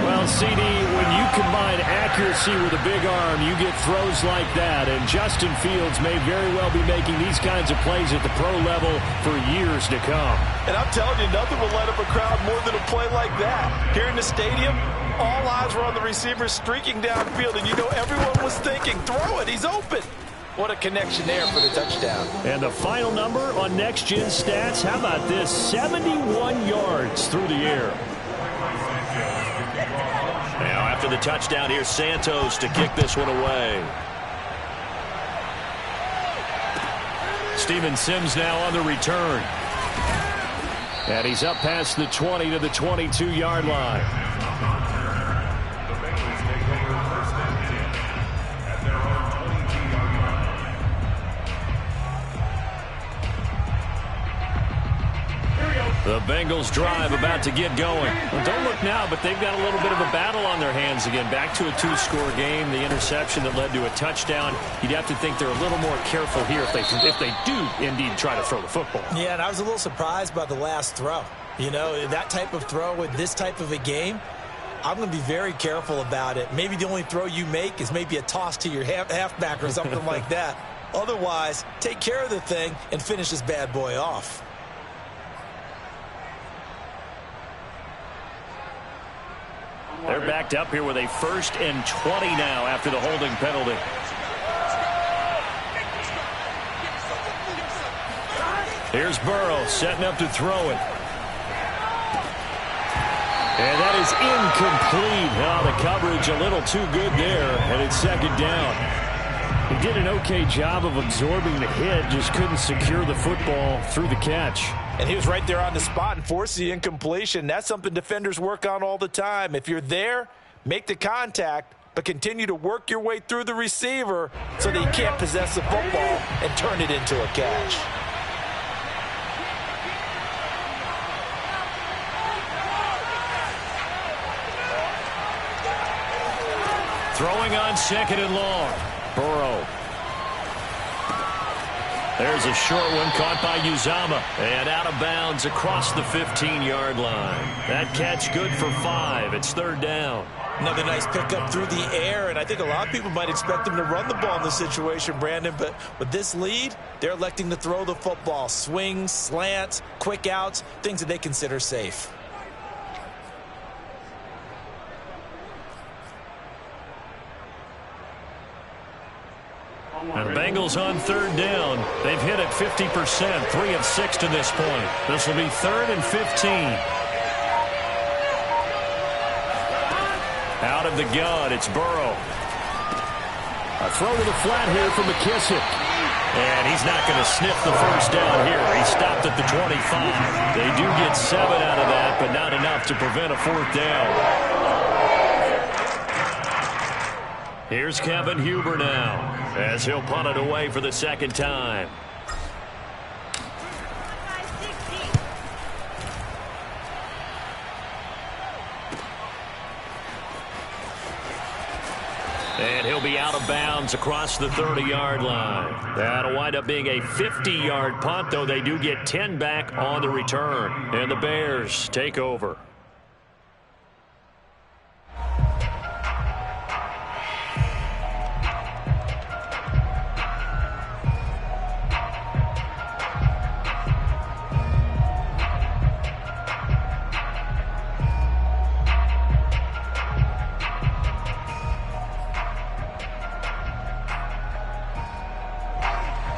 Well, CD, when you combine accuracy with a big arm, you get throws like that. And Justin Fields may very well be making these kinds of plays at the pro level for years to come. And I'm telling you, nothing will light up a crowd more than a play like that. Here in the stadium, all eyes were on the receiver streaking downfield, and you know everyone was thinking, throw it, he's open. What a connection there for the touchdown. And the final number on Next Gen Stats, how about this? 71 yards through the air. Now after the touchdown, here's Santos to kick this one away. Steven Sims now on the return. And he's up past the 20 to the 22-yard line. The Bengals take over 1st and 10 at their own 22-yard line. The Bengals drive about to get going. Well, don't look now, but they've got a little bit of a battle on their hands again. Back to a 2-score game. The interception that led to a touchdown. You'd have to think they're a little more careful here if they do indeed try to throw the football. Yeah, and I was a little surprised by the last throw. You know, that type of throw with this type of a game, I'm going to be very careful about it. Maybe the only throw you make is maybe a toss to your halfback or something like that. Otherwise, take care of the thing and finish this bad boy off. They're backed up here with a 1st and 20 now after the holding penalty. Here's Burrow setting up to throw it. And that is incomplete. Oh, the coverage a little too good there, and it's 2nd down. He did an okay job of absorbing the hit, just couldn't secure the football through the catch. And he was right there on the spot and forced the incompletion. That's something defenders work on all the time. If you're there, make the contact, but continue to work your way through the receiver so that you can't possess the football and turn it into a catch. Throwing on second and long. Burrow. There's a short one caught by Uzama. And out of bounds across the 15-yard line. That catch good for 5. It's third down. Another nice pickup through the air, and I think a lot of people might expect them to run the ball in this situation, Brandon, but with this lead, they're electing to throw the football. Swings, slants, quick outs, things that they consider safe. And the Bengals on third down. They've hit it 50%, 3 of 6 to this point. This will be 3rd and 15. Out of the gun, it's Burrow. A throw to the flat here for McKissick. And he's not going to sniff the first down here. He stopped at the 25. They do get 7 out of that, but not enough to prevent a 4th down. Here's Kevin Huber now, as he'll punt it away for the second time. And he'll be out of bounds across the 30-yard line. That'll wind up being a 50-yard punt, though they do get 10 back on the return. And the Bears take over.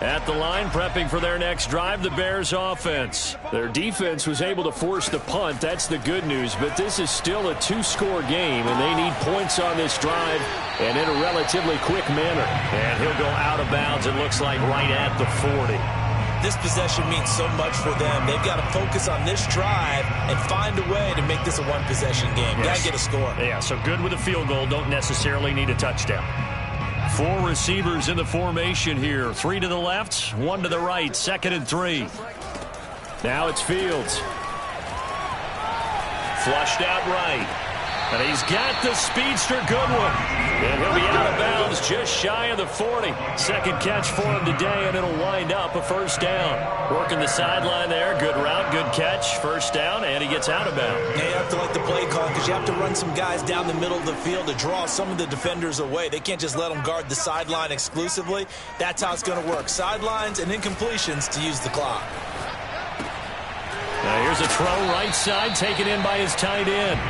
At the line, prepping for their next drive, the Bears offense. Their defense was able to force the punt. That's the good news, but this is still a 2-score game, and they need points on this drive and in a relatively quick manner. And he'll go out of bounds, it looks like, right at the 40. This possession means so much for them. They've got to focus on this drive and find a way to make this a one-possession game. Got to get a score. Yeah, so good with a field goal. Don't necessarily need a touchdown. 4 receivers in the formation here. 3 to the left, 1 to the right. 2nd and 3. Now it's Fields. Flushed out right. And he's got the speedster Goodwin. And he'll be out of bounds just shy of the 40. Second catch for him today, and it'll wind up a first down. Working the sideline there. Good route, good catch. First down, and he gets out of bounds. Yeah, you have to like the play call because you have to run some guys down the middle of the field to draw some of the defenders away. They can't just let them guard the sideline exclusively. That's how it's going to work. Sidelines and incompletions to use the clock. Now here's a throw right side taken in by his tight end.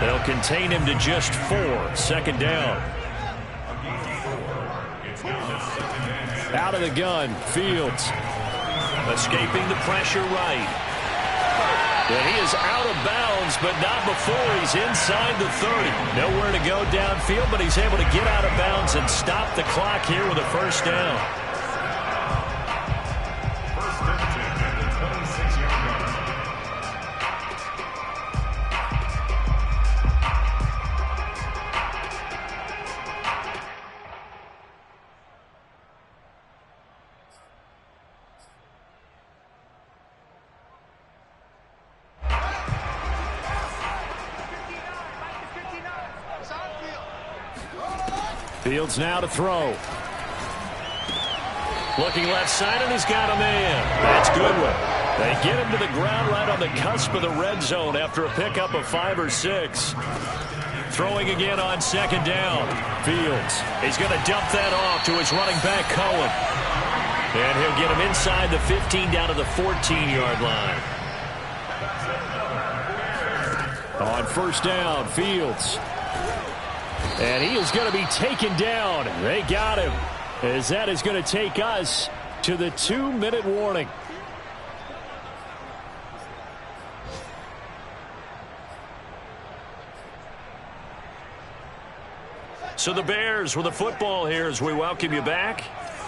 They'll contain him to just 4. Second down. Out of the gun, Fields. Escaping the pressure right. And he is out of bounds, but not before he's inside the 30. Nowhere to go downfield, but he's able to get out of bounds and stop the clock here with a first down. Fields now to throw. Looking left side, and he's got a man. That's Goodwin. They get him to the ground right on the cusp of the red zone after a pickup of 5 or 6. Throwing again on second down. Fields. He's going to dump that off to his running back, Cohen. And he'll get him inside the 15 down to the 14-yard line. On first down, Fields. And he is going to be taken down. They got him, as that is going to take us to the 2-minute warning. So the Bears with the football here as we welcome you back.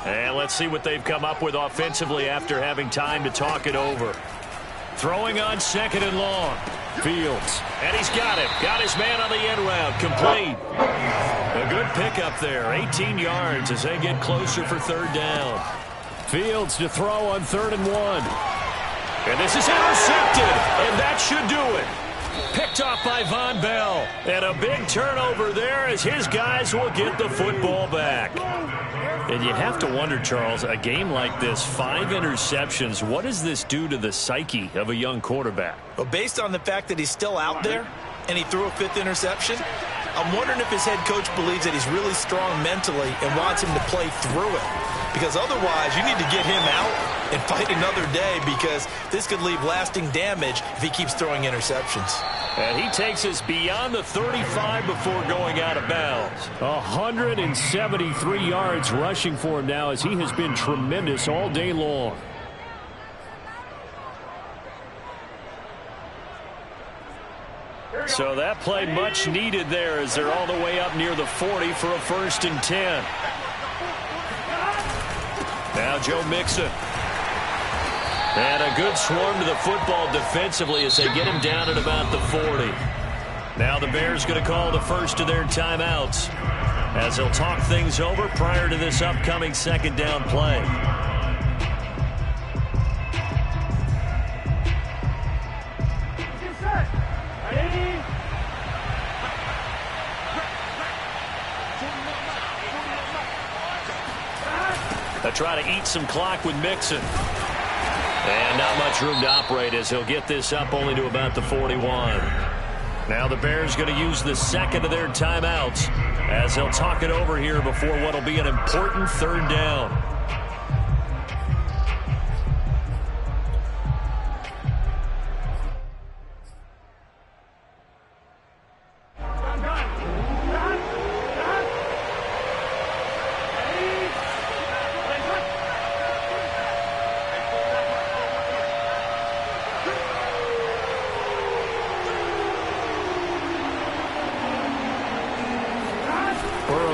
And let's see what they've come up with offensively after having time to talk it over. Throwing on second and long. Fields. And he's got it. Got his man on the end route. Complete. A good pickup there. 18 yards as they get closer for third down. Fields to throw on 3rd and 1. And this is intercepted, and that should do it. Picked off by Von Bell. And a big turnover there as his guys will get the football back. And you have to wonder, Charles, a game like this, 5 interceptions, what does this do to the psyche of a young quarterback? Well, based on the fact that he's still out there and he threw a 5th interception, I'm wondering if his head coach believes that he's really strong mentally and wants him to play through it. Because otherwise, you need to get him out and fight another day, because this could leave lasting damage if he keeps throwing interceptions. And he takes us beyond the 35 before going out of bounds. 173 yards rushing for him now, as he has been tremendous all day long. So that play much needed there as they're all the way up near the 40 for a 1st and 10. Now Joe Mixon. And a good swarm to the football defensively as they get him down at about the 40. Now the Bears going to call the first of their timeouts as they'll talk things over prior to this upcoming 2nd down play. They try to eat some clock with Mixon. And not much room to operate as he'll get this up only to about the 41. Now the Bears going to use the 2nd of their timeouts as they'll talk it over here before what will be an important 3rd down.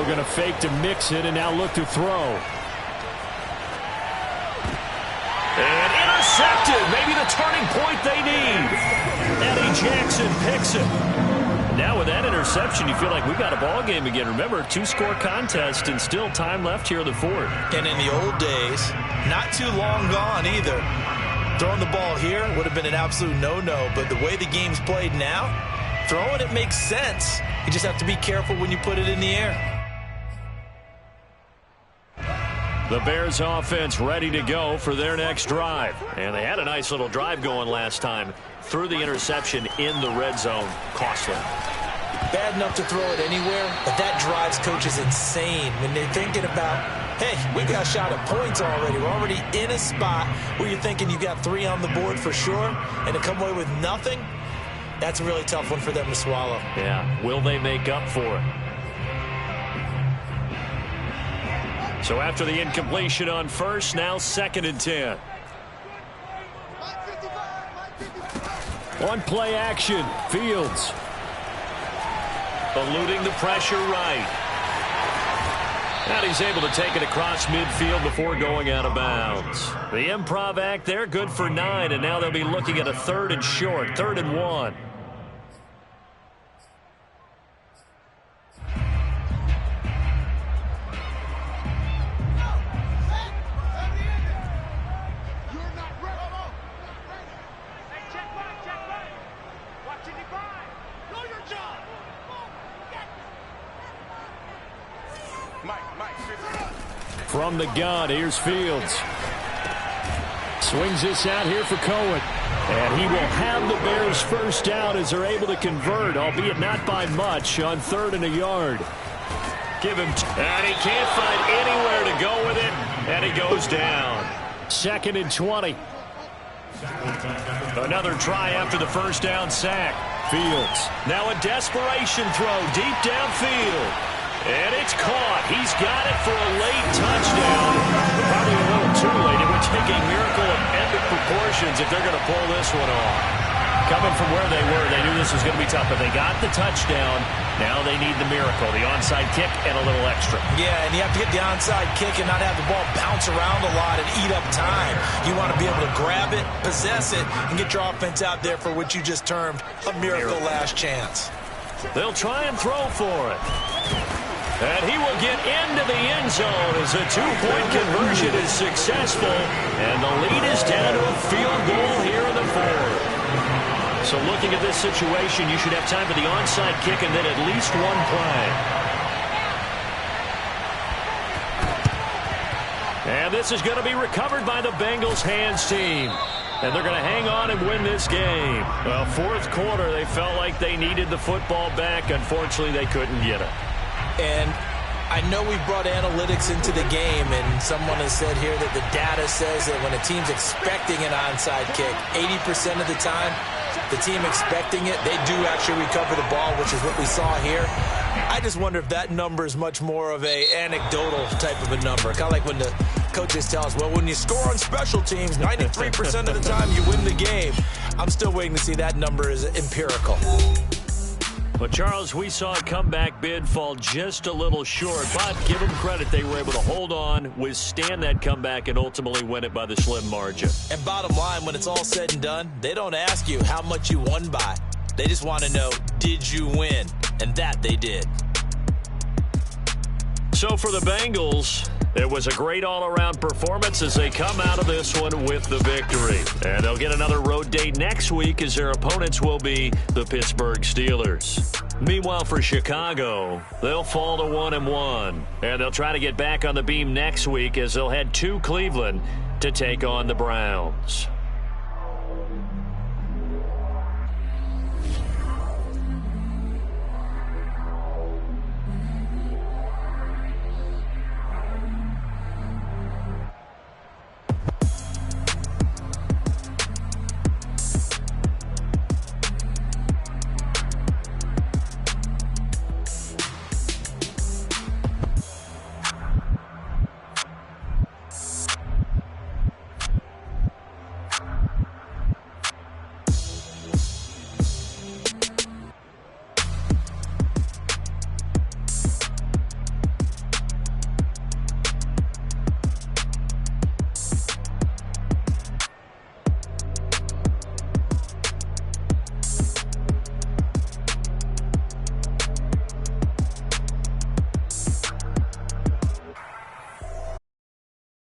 Going to fake to Mixon and now look to throw. And intercepted. Maybe the turning point they need. Eddie Jackson picks it. Now with that interception, you feel like we got a ball game again. Remember, 2-score contest and still time left here in the 4th. And in the old days, not too long gone either, throwing the ball here would have been an absolute no-no. But the way the game's played now, throwing it makes sense. You just have to be careful when you put it in the air. The Bears offense ready to go for their next drive. And they had a nice little drive going last time. Threw the interception in the red zone. Costly. Bad enough to throw it anywhere, but that drives coaches insane when they're thinking about, hey, we got a shot at points already. We're already in a spot where you're thinking you got 3 on the board for sure, and to come away with nothing, that's a really tough one for them to swallow. Yeah, will they make up for it? So after the incompletion on 1st, now 2nd and 10. On play action, Fields. Eluding the pressure right. And he's able to take it across midfield before going out of bounds. The improv act there, good for 9, and now they'll be looking at a 3rd and short, 3rd and 1. From the gun, here's Fields. Swings this out here for Cohen. And he will have the Bears first down as they're able to convert, albeit not by much, on 3rd and a yard. Give him, and he can't find anywhere to go with it, and he goes down. 2nd and 20. Another try after the first down sack. Fields. Now a desperation throw deep downfield. And it's caught. He's got it for a late touchdown. But probably a little too late. It would take a miracle of epic proportions if they're going to pull this one off. Coming from where they were, they knew this was going to be tough. But they got the touchdown. Now they need the miracle, the onside kick and a little extra. Yeah, and you have to get the onside kick and not have the ball bounce around a lot and eat up time. You want to be able to grab it, possess it, and get your offense out there for what you just termed a miracle last chance. They'll try and throw for it. And he will get into the end zone as a two-point conversion is successful. And the lead is down to a field goal here in the fourth. So looking at this situation, you should have time for the onside kick and then at least one play. And this is going to be recovered by the Bengals hands team. And they're going to hang on and win this game. Well, fourth quarter, they felt like they needed the football back. Unfortunately, they couldn't get it. And I know we brought analytics into the game, and someone has said here that the data says that when a team's expecting an onside kick, 80% of the time, the team expecting it, they do actually recover the ball, which is what we saw here. I just wonder if that number is much more of a anecdotal type of a number. Kind of like when the coaches tell us, well, when you score on special teams, 93% of the time you win the game. I'm still waiting to see that number is empirical. Well, Charles, we saw a comeback bid fall just a little short, but give them credit. They were able to hold on, withstand that comeback, and ultimately win it by the slim margin. And bottom line, when it's all said and done, they don't ask you how much you won by. They just want to know, did you win? And that they did. So for the Bengals, it was a great all-around performance as they come out of this one with the victory. And they'll get another road date next week as their opponents will be the Pittsburgh Steelers. Meanwhile, for Chicago, they'll fall to 1-1. And they'll try to get back on the beam next week as they'll head to Cleveland to take on the Browns.